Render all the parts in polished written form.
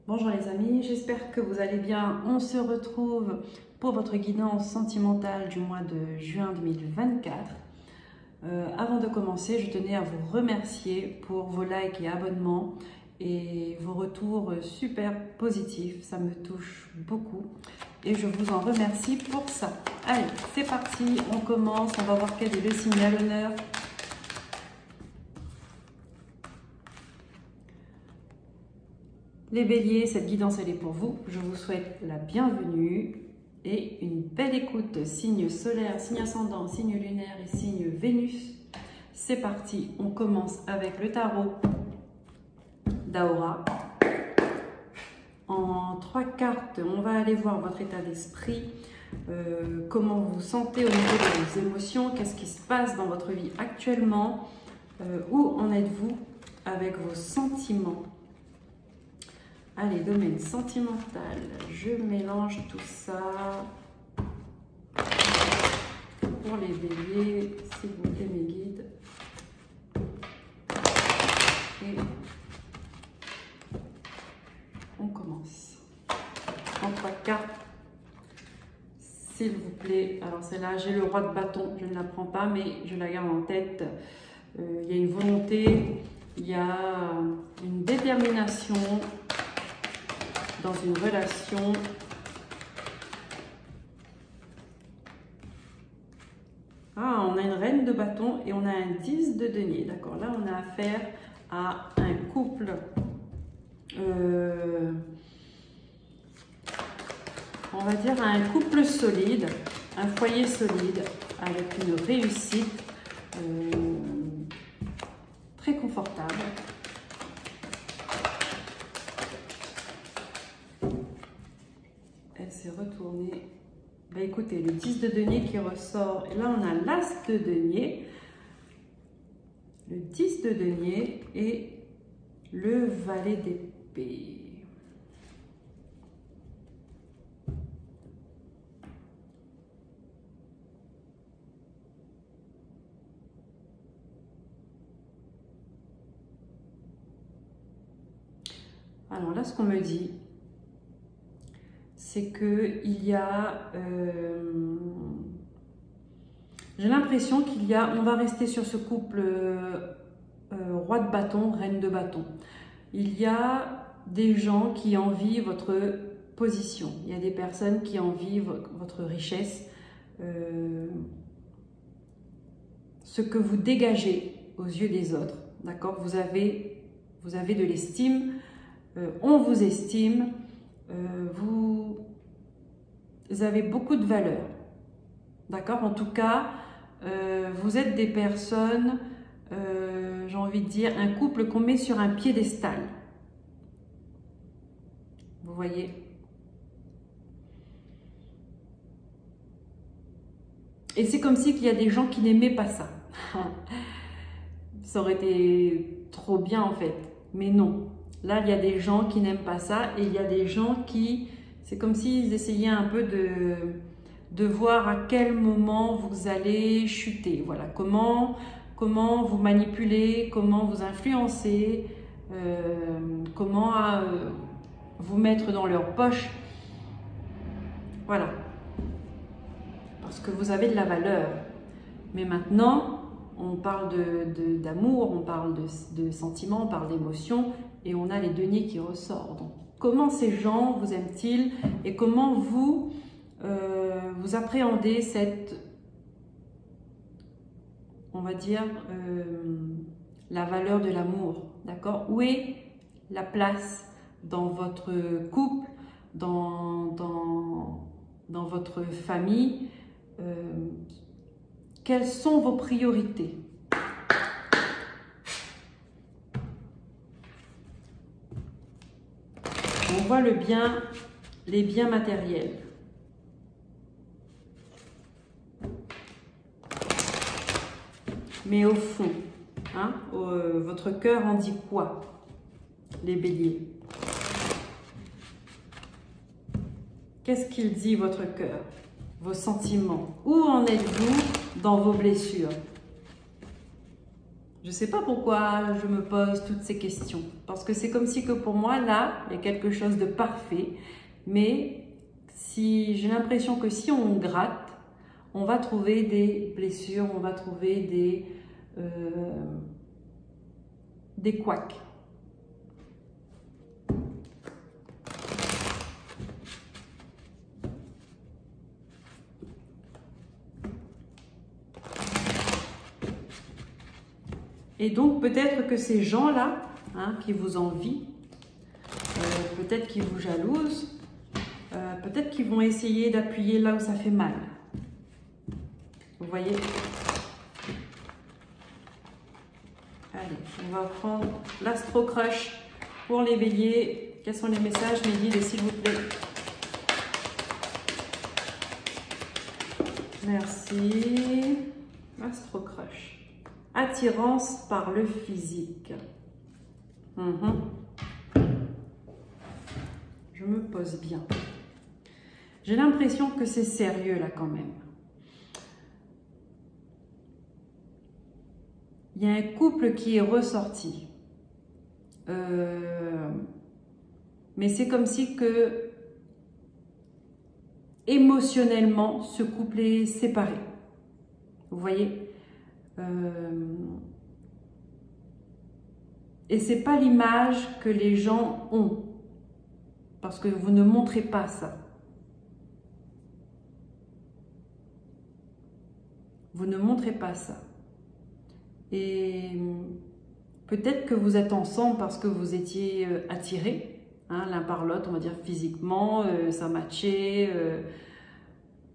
Bonjour les amis, j'espère que vous allez bien. On se retrouve pour votre guidance sentimentale du mois de juin 2024. Avant de commencer, je tenais à vous remercier pour vos likes et abonnements et vos retours super positifs. Ça me touche beaucoup et je vous en remercie pour ça. Allez, c'est parti, on commence. On va voir quel est le signe à l'honneur. Les béliers, cette guidance elle est pour vous. Je vous souhaite la bienvenue et une belle écoute. Signe solaire, signe ascendant, signe lunaire et signe Vénus. C'est parti, on commence avec le tarot d'Aura. En 3 cartes, on va aller voir votre état d'esprit, comment vous vous sentez au niveau de vos émotions, qu'est-ce qui se passe dans votre vie actuellement, où en êtes-vous avec vos sentiments. Allez, domaine sentimental, je mélange tout ça. Pour les béliers, s'il vous plaît mes guides. Et on commence. En 3 cartes, s'il vous plaît. Alors celle-là, j'ai le roi de bâton, je ne la prends pas, mais je la garde en tête. Il y a une volonté, il y a une détermination dans une relation. Ah, on a une reine de bâton et on a un 10 de denier. D'accord, là on a affaire à un couple on va dire à un couple solide, un foyer solide avec une réussite très confortable. Elle s'est retournée. Bah écoutez, le 10 de denier qui ressort. Et là, on a l'as de denier, le 10 de denier et le valet d'épée. Alors là, ce qu'on me dit, c'est que j'ai l'impression on va rester sur ce couple roi de bâton, reine de bâton. Il y a des gens qui envient votre position. Il y a des personnes qui envient votre richesse, ce que vous dégagez aux yeux des autres. D'accord ? Vous avez de l'estime, on vous estime. Vous avez beaucoup de valeur, d'accord? En tout cas, vous êtes des personnes, j'ai envie de dire, un couple qu'on met sur un piédestal. Vous voyez? Et c'est comme si il y a des gens qui n'aimaient pas ça. Ça aurait été trop bien en fait, mais non. Là, il y a des gens qui n'aiment pas ça et il y a des gens qui, c'est comme s'ils essayaient un peu de voir à quel moment vous allez chuter. Voilà, comment vous manipulez, comment vous influencer, comment vous mettre dans leur poche. Voilà, parce que vous avez de la valeur. Mais maintenant, on parle d'amour, on parle de sentiments, on parle d'émotions. Et on a les deniers qui ressortent. Donc, comment ces gens vous aiment-ils et comment vous appréhendez cette, on va dire, la valeur de l'amour, d'accord? Où est la place dans votre couple, dans votre famille? Quelles sont vos priorités? On voit le bien, les biens matériels. Mais au fond, hein, votre cœur en dit quoi, les béliers? Qu'est-ce qu'il dit, votre cœur? Vos sentiments? Où en êtes-vous dans vos blessures? Je ne sais pas pourquoi je me pose toutes ces questions. Parce que c'est comme si que pour moi, là, il y a quelque chose de parfait. Mais si j'ai l'impression que si on gratte, on va trouver des blessures, on va trouver des couacs. Et donc peut-être que ces gens-là, hein, qui vous envient, peut-être qu'ils vous jalousent, peut-être qu'ils vont essayer d'appuyer là où ça fait mal. Vous voyez? Allez, on va prendre l'Astro Crush pour les béliers. Quels sont les messages, mes guides, s'il vous plaît? Merci. Astro Crush. Attirance par le physique. Je me pose bien. J'ai l'impression que c'est sérieux là quand même. Il y a un couple qui est ressorti. Mais c'est comme si que émotionnellement, ce couple est séparé. Vous voyez? Et c'est pas l'image que les gens ont. Parce que vous ne montrez pas ça. Vous ne montrez pas ça. Et peut-être que vous êtes ensemble parce que vous étiez attirés, hein, l'un par l'autre, on va dire physiquement, ça matchait.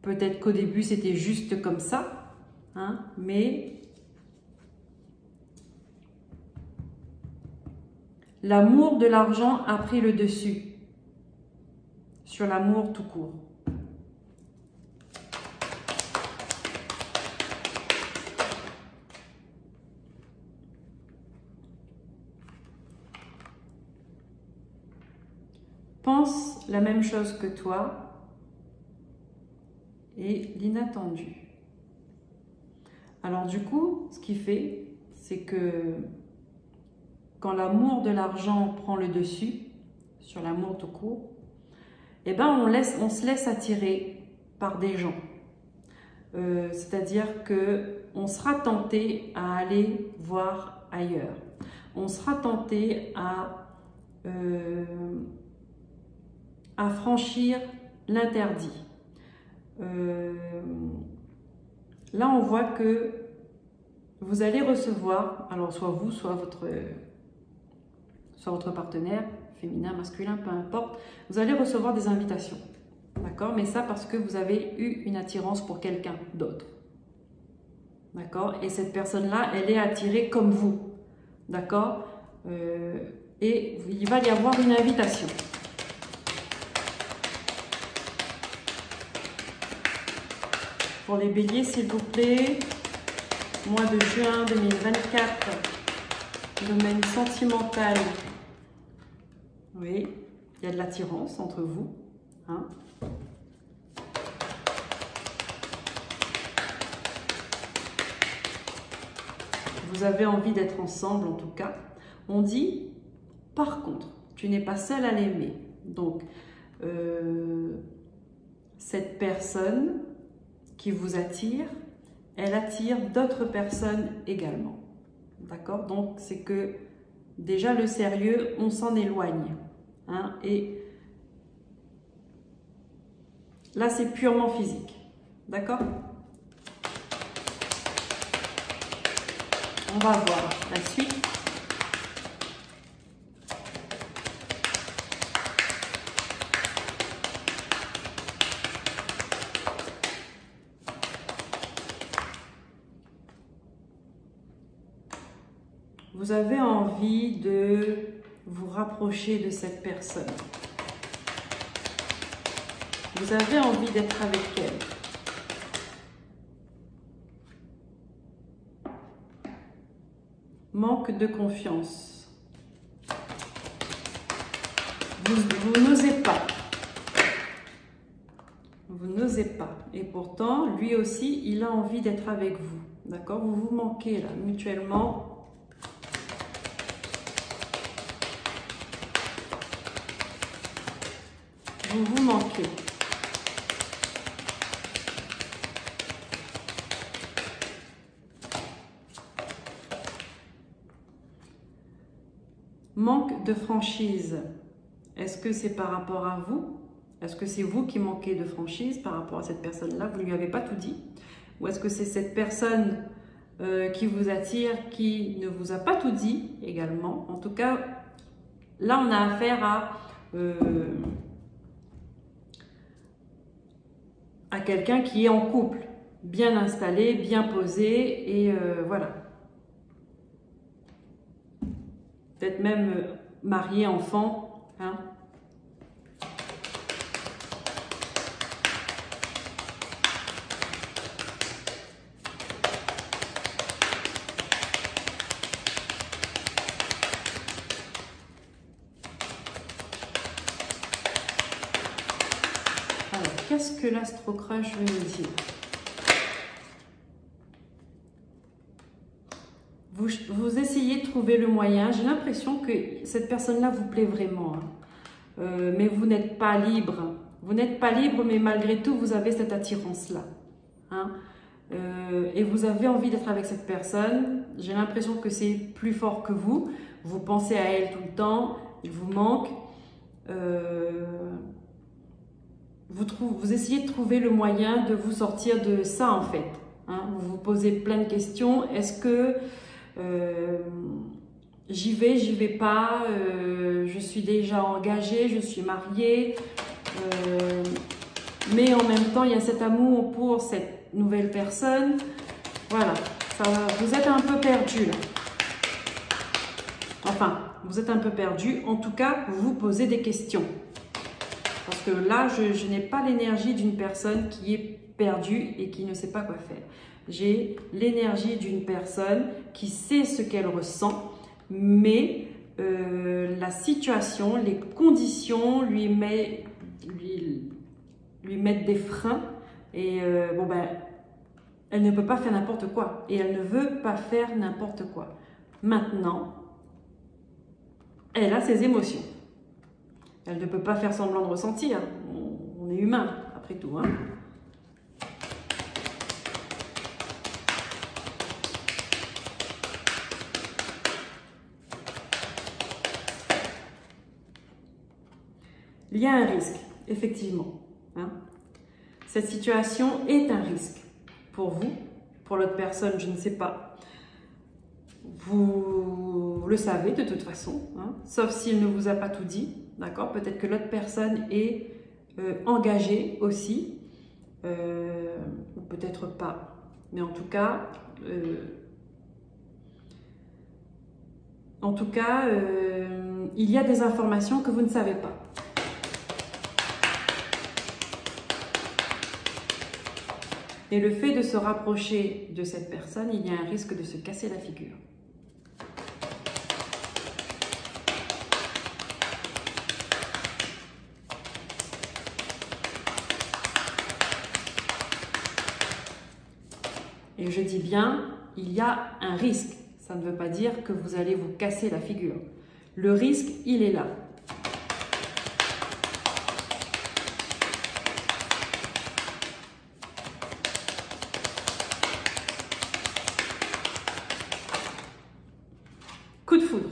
Peut-être qu'au début c'était juste comme ça, hein, mais l'amour de l'argent a pris le dessus sur l'amour tout court. Pense la même chose que toi et l'inattendu. Alors du coup, ce qui fait, c'est que quand l'amour de l'argent prend le dessus sur l'amour tout court, eh ben on se laisse attirer par des gens. C'est-à-dire que on sera tenté à aller voir ailleurs. On sera tenté à franchir l'interdit. Là, on voit que vous allez recevoir, alors soit vous, soit votre partenaire, féminin, masculin, peu importe, vous allez recevoir des invitations. D'accord? Mais ça parce que vous avez eu une attirance pour quelqu'un d'autre. D'accord? Et cette personne-là, elle est attirée comme vous. D'accord? Et il va y avoir une invitation. Pour les béliers, s'il vous plaît, mois de juin 2024, domaine sentimental. Oui, il y a de l'attirance entre vous. Hein? Vous avez envie d'être ensemble en tout cas. On dit, par contre, tu n'es pas seul à l'aimer. Donc, cette personne qui vous attire, elle attire d'autres personnes également. D'accord? Donc, c'est que déjà le sérieux, on s'en éloigne. Hein? Et là, c'est purement physique. D'accord? On va voir la suite. Vous avez envie de vous rapprocher de cette personne. Vous avez envie d'être avec elle. Manque de confiance. Vous n'osez pas. Vous n'osez pas. Et pourtant, lui aussi, il a envie d'être avec vous. D'accord? Vous vous manquez là, mutuellement. vous vous manquez. Manque de franchise. Est-ce que c'est par rapport à vous? Est-ce que c'est vous qui manquez de franchise par rapport à cette personne-là? Vous ne lui avez pas tout dit? Ou est-ce que c'est cette personne qui vous attire, qui ne vous a pas tout dit également? En tout cas, là, on a affaire à quelqu'un qui est en couple, bien installé, bien posé, et voilà. Peut-être même marié, enfant, hein. Alors, qu'est-ce que l'Astro Crush veut nous dire? Vous essayez de trouver le moyen. J'ai l'impression que cette personne-là vous plaît vraiment, hein. Mais vous n'êtes pas libre. Vous n'êtes pas libre, mais malgré tout, vous avez cette attirance-là, hein. Et vous avez envie d'être avec cette personne. J'ai l'impression que c'est plus fort que vous. Vous pensez à elle tout le temps. Il vous manque. Vous essayez de trouver le moyen de vous sortir de ça, en fait, hein. Vous vous posez plein de questions. Est-ce que j'y vais pas, je suis déjà engagée, je suis mariée, mais en même temps il y a cet amour pour cette nouvelle personne. Voilà, vous êtes un peu perdu là. Enfin, vous êtes un peu perdu. En tout cas, vous vous posez des questions. Parce que là, je n'ai pas l'énergie d'une personne qui est perdue et qui ne sait pas quoi faire. J'ai l'énergie d'une personne qui sait ce qu'elle ressent, mais la situation, les conditions lui mettent des freins. Et bon ben, elle ne peut pas faire n'importe quoi. Et elle ne veut pas faire n'importe quoi. Maintenant, elle a ses émotions. Elle ne peut pas faire semblant de ressentir. On est humain, après tout, hein. Il y a un risque, effectivement, hein. Cette situation est un risque pour vous, pour l'autre personne, je ne sais pas. Vous le savez de toute façon, hein, sauf s'il ne vous a pas tout dit, d'accord? Peut-être que l'autre personne est engagée aussi, ou peut-être pas. Mais en tout cas, il y a des informations que vous ne savez pas. Et le fait de se rapprocher de cette personne, il y a un risque de se casser la figure. Et je dis bien, il y a un risque. Ça ne veut pas dire que vous allez vous casser la figure. Le risque, il est là. Coup de foudre.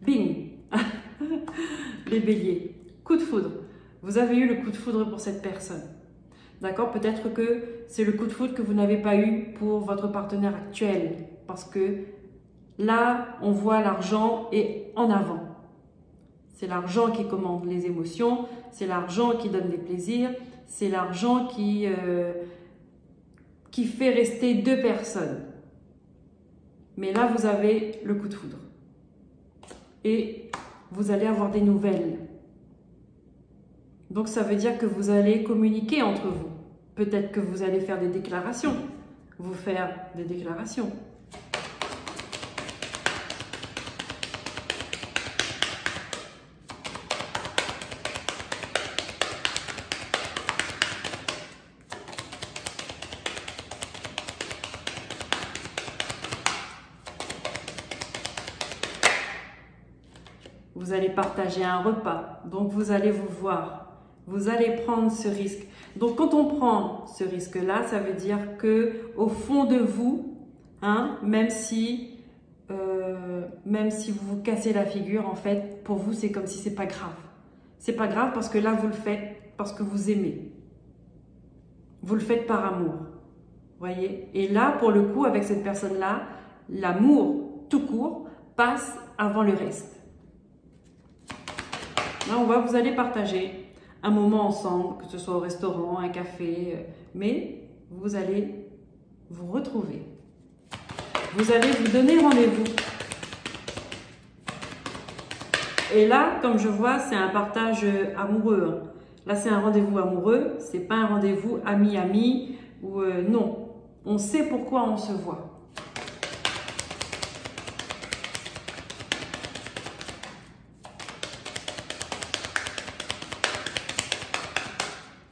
Bing. Les béliers. Coup de foudre. Vous avez eu le coup de foudre pour cette personne. D'accord? Peut-être que c'est le coup de foudre que vous n'avez pas eu pour votre partenaire actuel. Parce que là, on voit l'argent est en avant. C'est l'argent qui commande les émotions. C'est l'argent qui donne des plaisirs. C'est l'argent qui fait rester deux personnes. Mais là, vous avez le coup de foudre. Et vous allez avoir des nouvelles. Donc, ça veut dire que vous allez communiquer entre vous. Peut-être que vous allez faire des déclarations. Vous faire des déclarations. Vous allez partager un repas, donc vous allez vous voir. Vous allez prendre ce risque. Donc quand on prend ce risque-là, ça veut dire que au fond de vous, hein, même si vous vous cassez la figure, en fait, pour vous, c'est comme si c'est pas grave. C'est pas grave parce que là, vous le faites parce que vous aimez. Vous le faites par amour. Voyez? Et là, pour le coup, avec cette personne-là, l'amour tout court passe avant le reste. Là, vous allez partager un moment ensemble, que ce soit au restaurant, un café, mais vous allez vous retrouver. Vous allez vous donner rendez-vous. Et là, comme je vois, c'est un partage amoureux. Là, c'est un rendez-vous amoureux, c'est pas un rendez-vous ami-ami ou non. On sait pourquoi on se voit.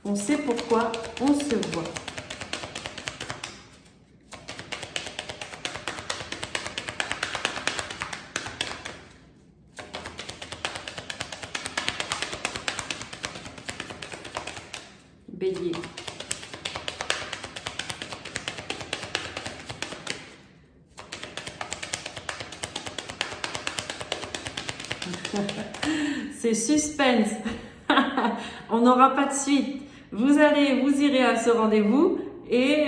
On sait pourquoi on se voit. Bélier. C'est suspense. On n'aura pas de suite. Vous irez à ce rendez-vous et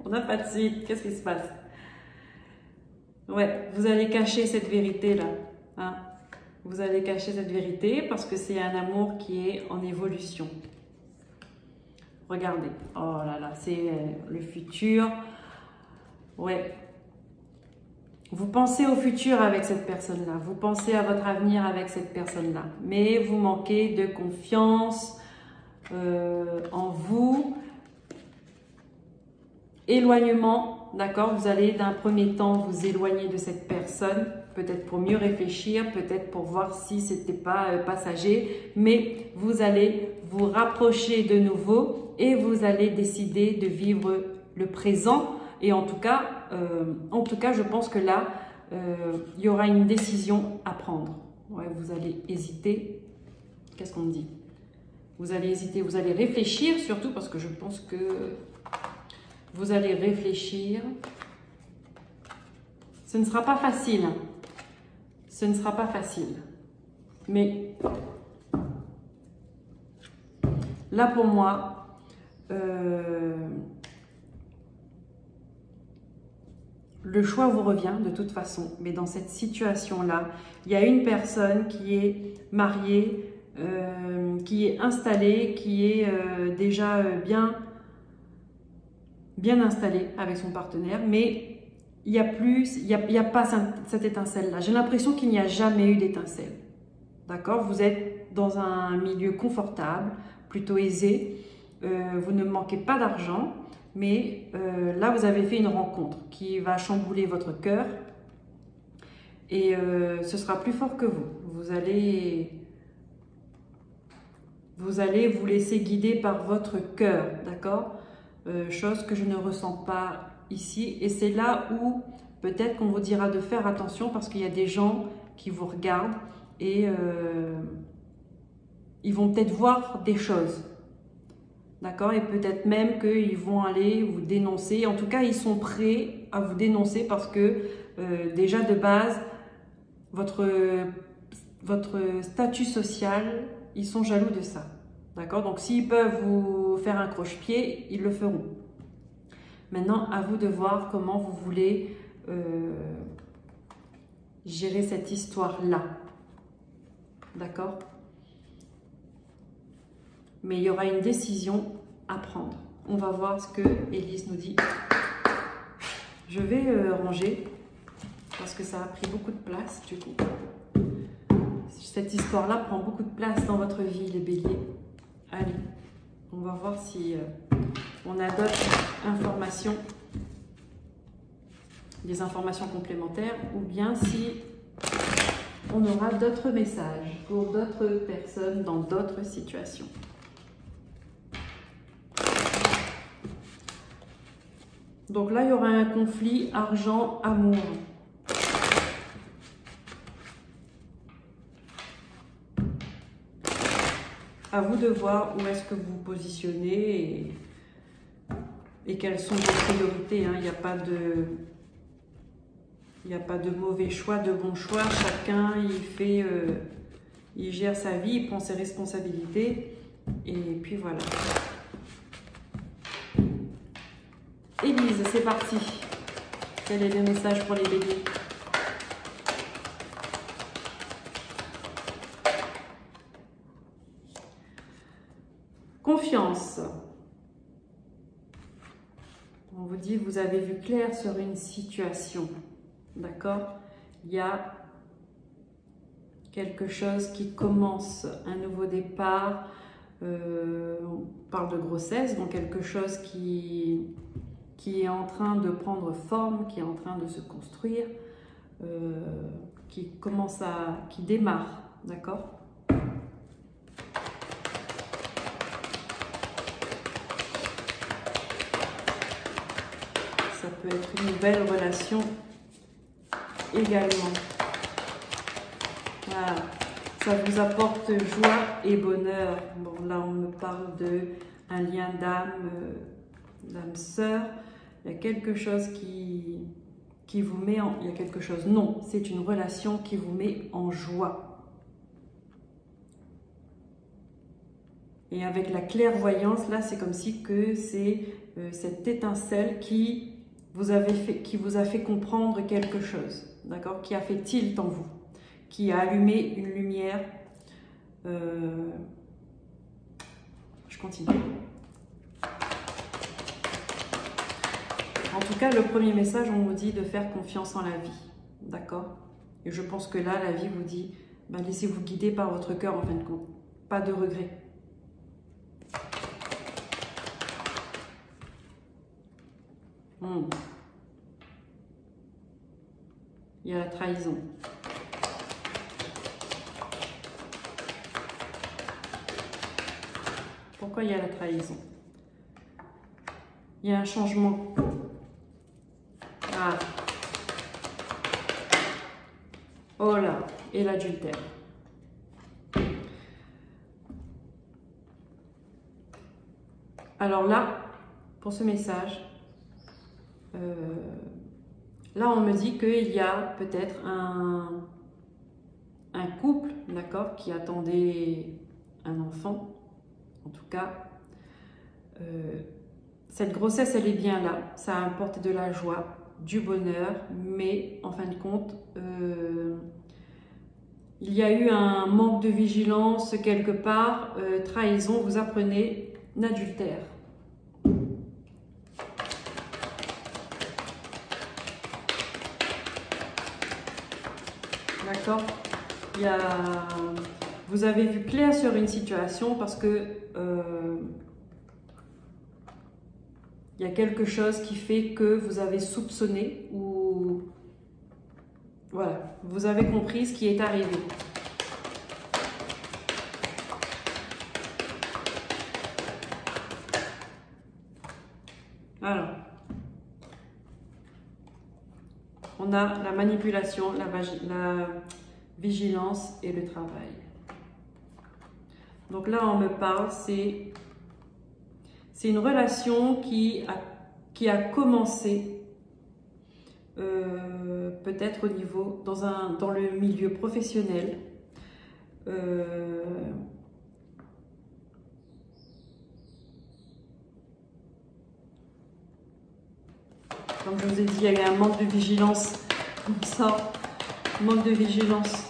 on n'a pas de suite. Qu'est-ce qui se passe? Ouais, vous allez cacher cette vérité-là. Hein? Vous allez cacher cette vérité parce que c'est un amour qui est en évolution. Regardez. Oh là là, c'est le futur. Ouais. Vous pensez au futur avec cette personne-là. Vous pensez à votre avenir avec cette personne-là. Mais vous manquez de confiance en vous. Éloignement, d'accord? Vous allez d'un premier temps vous éloigner de cette personne, peut-être pour mieux réfléchir, peut-être pour voir si c'était pas passager, mais vous allez vous rapprocher de nouveau et vous allez décider de vivre le présent. Et en tout cas, je pense que là, il y aura une décision à prendre. Ouais, vous allez hésiter. Qu'est-ce qu'on me dit? Vous allez hésiter, vous allez réfléchir surtout parce que je pense que vous allez réfléchir. Ce ne sera pas facile. Ce ne sera pas facile. Mais là pour moi, le choix vous revient de toute façon. Mais dans cette situation-là, il y a une personne qui est mariée, qui est installée, qui est déjà bien installée avec son partenaire, mais il n'y a pas cette étincelle-là. J'ai l'impression qu'il n'y a jamais eu d'étincelle. D'accord? Vous êtes dans un milieu confortable, plutôt aisé, vous ne manquez pas d'argent, mais là, vous avez fait une rencontre qui va chambouler votre cœur et ce sera plus fort que vous. Vous allez vous laisser guider par votre cœur, d'accord? Chose que je ne ressens pas ici. Et c'est là où peut-être qu'on vous dira de faire attention parce qu'il y a des gens qui vous regardent et ils vont peut-être voir des choses. D'accord? Et peut-être même qu'ils vont aller vous dénoncer. En tout cas, ils sont prêts à vous dénoncer parce que déjà de base, votre statut social, ils sont jaloux de ça. D'accord? Donc, s'ils peuvent vous faire un croche-pied, ils le feront. Maintenant, à vous de voir comment vous voulez gérer cette histoire-là. D'accord? Mais il y aura une décision à prendre. On va voir ce que Élise nous dit. Je vais ranger parce que ça a pris beaucoup de place du coup. Cette histoire-là prend beaucoup de place dans votre vie, les béliers. Allez, on va voir si on a d'autres informations, des informations complémentaires, ou bien si on aura d'autres messages pour d'autres personnes dans d'autres situations. Donc là, il y aura un conflit argent-amour. à vous de voir où est-ce que vous vous positionnez et quelles sont vos priorités. Hein. Il n'y a pas de mauvais choix, de bons choix. Chacun, il gère sa vie, il prend ses responsabilités. Et puis voilà. Élise, c'est parti. Quel est le message pour les béliers? Confiance. On vous dit, vous avez vu clair sur une situation. D'accord? Il y a quelque chose qui commence, un nouveau départ. On parle de grossesse, donc quelque chose qui est en train de prendre forme, qui est en train de se construire, qui démarre. D'accord? Ça peut être une nouvelle relation également. Voilà. Ça vous apporte joie et bonheur. Bon, là, on me parle d'un lien d'âme, d'âme sœur. Il y a quelque chose qui vous met en... Il y a quelque chose... Non, c'est une relation qui vous met en joie. Et avec la clairvoyance, là, c'est comme si que c'est cette étincelle qui vous a fait comprendre quelque chose, d'accord, qui a fait tilt en vous, qui a allumé une lumière. Je continue. En tout cas, le premier message, on vous dit de faire confiance en la vie, d'accord? Et je pense que là, la vie vous dit, ben, laissez-vous guider par votre cœur en fin de compte, pas de regrets. Il y a la trahison. Pourquoi il y a la trahison? Il y a un changement. Ah. Oh là, et l'adultère. Alors là, pour ce message, là on me dit qu'il y a peut-être un couple, d'accord, qui attendait un enfant. En tout cas, cette grossesse, elle est bien là. Ça apporte de la joie, du bonheur, mais en fin de compte, il y a eu un manque de vigilance quelque part, trahison, vous apprenez l'adultère. D'accord? Vous avez vu clair sur une situation parce que il y a quelque chose qui fait que vous avez soupçonné ou voilà, vous avez compris ce qui est arrivé. Alors, on a la manipulation, la vigilance et le travail. Donc là, on me parle, c'est une relation qui a commencé peut-être au niveau, dans le milieu professionnel. Comme je vous ai dit, il y a eu un manque de vigilance, comme ça, manque de vigilance.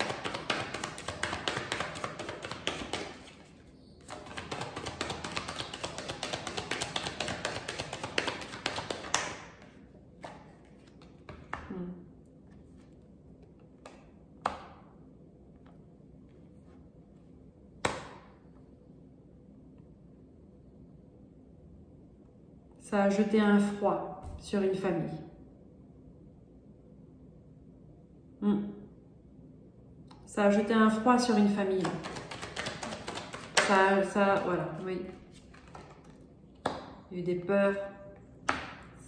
Ça a jeté un froid sur une famille. Ça a jeté un froid sur une famille. Voilà, oui. Il y a eu des peurs.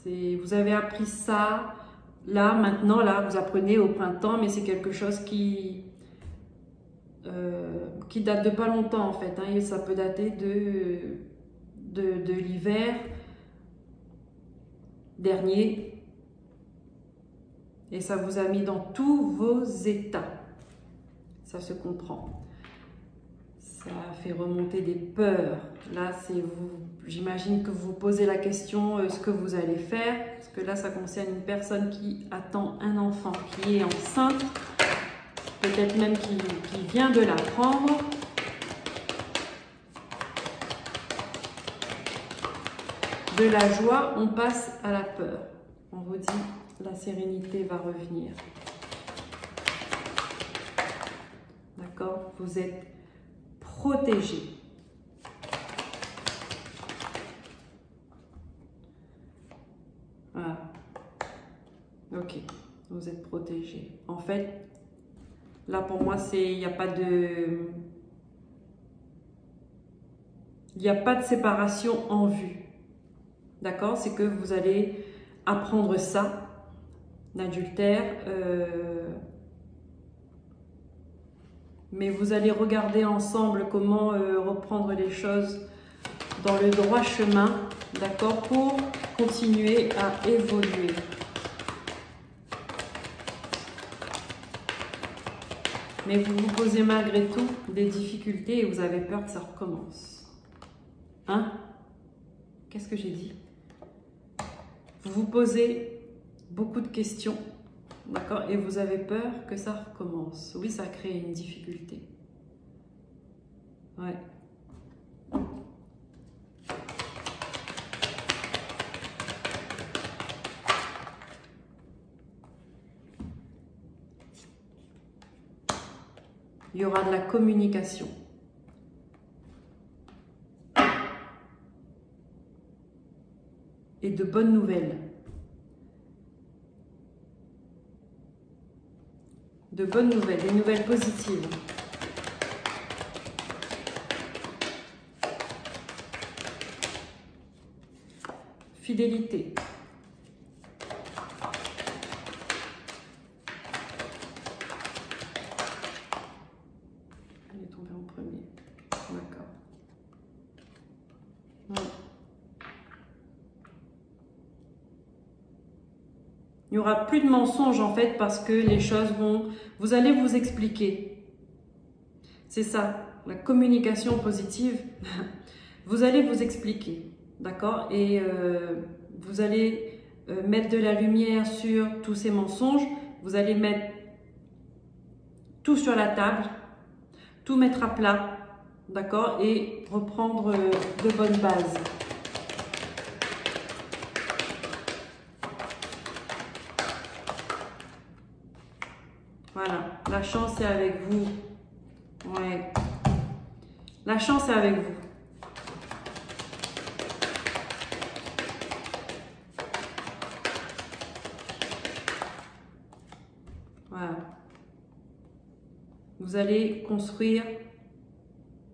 Vous avez appris ça, là, maintenant, là, vous apprenez au printemps, mais c'est quelque chose qui qui date de pas longtemps en fait, hein, et ça peut dater de l'hiver dernier, et ça vous a mis dans tous vos états, ça se comprend. Ça fait remonter des peurs. Là, c'est vous. J'imagine que vous vous posez la question ce que vous allez faire, parce que là, ça concerne une personne qui attend un enfant, qui est enceinte, peut-être même qui vient de l'apprendre. De la joie, on passe à la peur. On vous dit, la sérénité va revenir. D'accord? Vous êtes protégé. Voilà. Ok, vous êtes protégé. En fait, là pour moi, il n'y a pas de... Il n'y a pas de séparation en vue. D'accord? C'est que vous allez apprendre ça, l'adultère, mais vous allez regarder ensemble comment reprendre les choses dans le droit chemin, d'accord, pour continuer à évoluer. Mais vous vous posez malgré tout des difficultés et vous avez peur que ça recommence. Hein? Qu'est-ce que j'ai dit? Vous vous posez beaucoup de questions. D'accord? Et vous avez peur que ça recommence. Oui, ça crée une difficulté. Ouais. Il y aura de la communication. Et de bonnes nouvelles. De bonnes nouvelles, des nouvelles positives. Fidélité. Elle est tombée en premier. D'accord. Ouais. Il n'y aura plus de mensonges en fait parce que les choses vont... Vous allez vous expliquer. C'est ça, la communication positive. Vous allez vous expliquer, d'accord? Et vous allez mettre de la lumière sur tous ces mensonges. Vous allez mettre tout sur la table, tout mettre à plat, d'accord? Et reprendre de bonnes bases. Voilà, la chance est avec vous. Ouais. La chance est avec vous. Voilà. Vous allez construire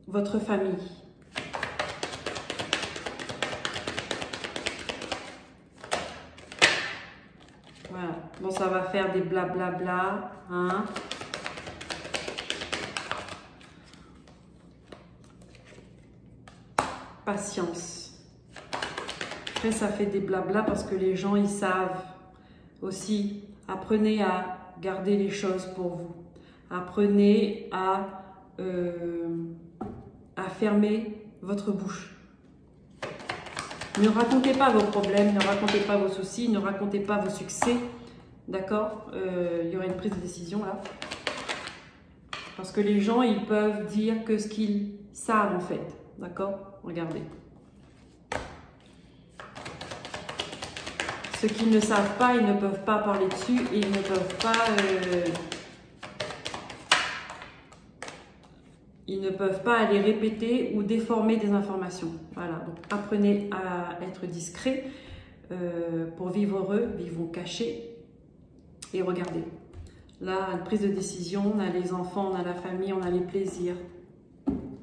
votre famille. Voilà. Bon, ça va faire des blablabla, hein. Patience. Après, ça fait des blabla parce que les gens, ils savent aussi. Apprenez à garder les choses pour vous. Apprenez à fermer votre bouche. Ne racontez pas vos problèmes, ne racontez pas vos soucis, ne racontez pas vos succès. D'accord? Il y aura une prise de décision là. Parce que les gens, ils peuvent dire que ce qu'ils savent en fait. D'accord? Regardez. Ceux qui ne savent pas, ils ne peuvent pas parler dessus et ils ne peuvent pas... ils ne peuvent pas aller répéter ou déformer des informations. Voilà, donc apprenez à être discret pour vivre heureux, vivons cachés. Et regardez, là, une prise de décision, on a les enfants, on a la famille, on a les plaisirs.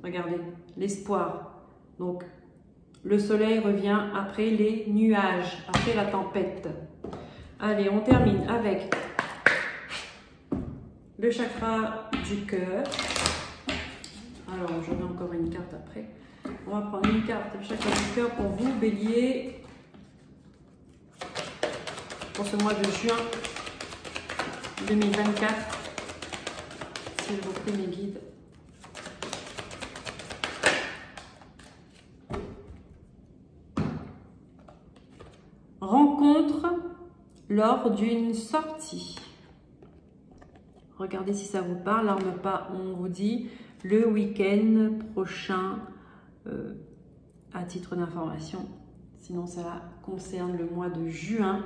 Regardez, l'espoir. Donc, le soleil revient après les nuages, après la tempête. Allez, on termine avec le chakra du cœur. Alors, je mets encore une carte après. On va prendre une carte de chacun du cœur pour vous, Bélier, pour ce mois de juin 2024. S'il vous plaît, mes guides. Rencontre lors d'une sortie. Regardez si ça vous parle. Là, on vous dit le week-end prochain, à titre d'information. Sinon, ça concerne le mois de juin.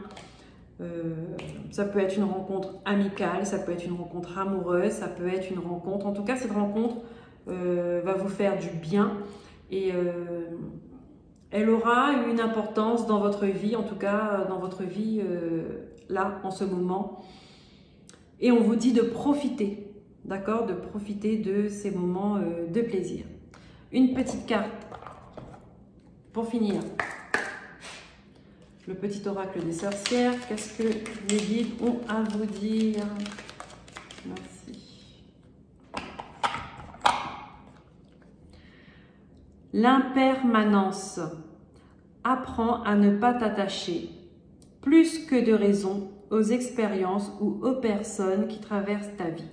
Ça peut être une rencontre amicale, ça peut être une rencontre amoureuse, ça peut être une rencontre. En tout cas, cette rencontre va vous faire du bien et elle aura une importance dans votre vie, en tout cas dans votre vie là, en ce moment. Et on vous dit de profiter, d'accord? De profiter de ces moments de plaisir. Une petite carte pour finir. Le petit oracle des sorcières. Qu'est-ce que les guides ont à vous dire? Merci. L'impermanence. Apprends à ne pas t'attacher, plus que de raison, aux expériences ou aux personnes qui traversent ta vie.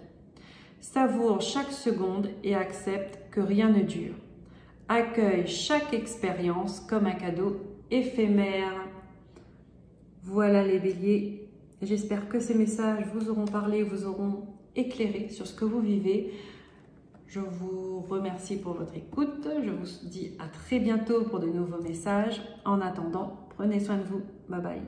Savoure chaque seconde et accepte que rien ne dure. Accueille chaque expérience comme un cadeau éphémère. Voilà les béliers, j'espère que ces messages vous auront parlé, vous auront éclairé sur ce que vous vivez. Je vous remercie pour votre écoute, je vous dis à très bientôt pour de nouveaux messages. En attendant, prenez soin de vous, bye bye.